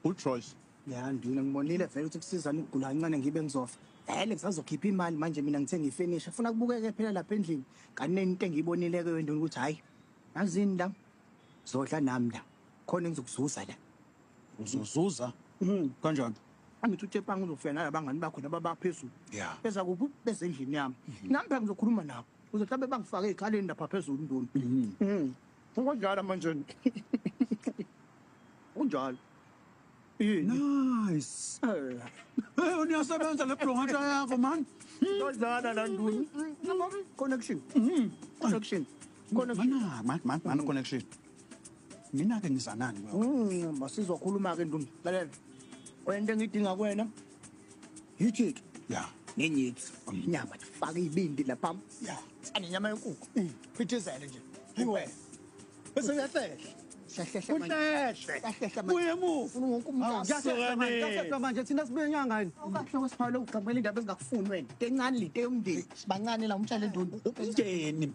Good choice. Ya nduna ngibonile vele ukuthi kusizana ukugula kancane ngibe ngizofa. Vele ngisazokhipha imali manje mina ngithe ngifinish. Ufuna kubukeke phela lapha endlini. Kanene into engiyibonile ke wenduna ukuthi hayi. Yazini la. Zodla nami la. Khona engizokuzuza la. Uzozuza? Kanjani? Angithi uThepha ngizofika nalabangani bakho nabaphezulu. Yeah. Beza kuphi bese endlini yami. Nami phela ngizokhuluma nabo. Uzohlabe bangifake ekhaleni lapha phezulu nduna. Unjalo manje. Unjalo. Nice. Hey, uyasebenza le bhlongatha yakho man. Tozana la nduni. Connection. Connection. Man connection. Mina ke ngizanani wewe? Masizokhuluma ke nduni. Lalela. Wena ngidinga kuwena. Yithi Yeah. nenyithi. Inyama ifake ibindi lapha. Yeah. Sani inyama yenkukhu. Phithizele nje. Hayiwe. Bese uyahlehla. Uhlehla. Uyemuva. Ufuna wonke umuntu. Ngiyahlehla manje thina sibuye nyangani. Awukahle wesiphala ugqamela indaba ezingakufuni wena. Tencane lite yomndeni. Sibancane la umtshale nduni. Umndeni.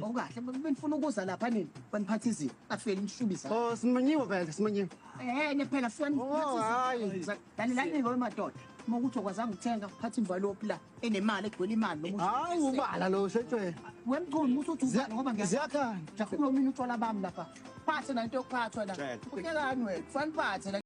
Awukahle benifuna ukuza lapha nini? Baniphatha izinto. Afeli nishubisa. Oh simanyiwe vele simanyiwe. Phela funa hayi. Lani lo madoda. Mokuthi okwazanga ukuthenga uphatha envelope la enemali egcwele imali Hayi ubala lo shetshwe. wemqondo uthi ubani ngoba Ziyakhanya. ngiyafuna mina uthola bami lapha. Phathe nanto yokuphathwa la. Ukelani wena? Kufanele phathe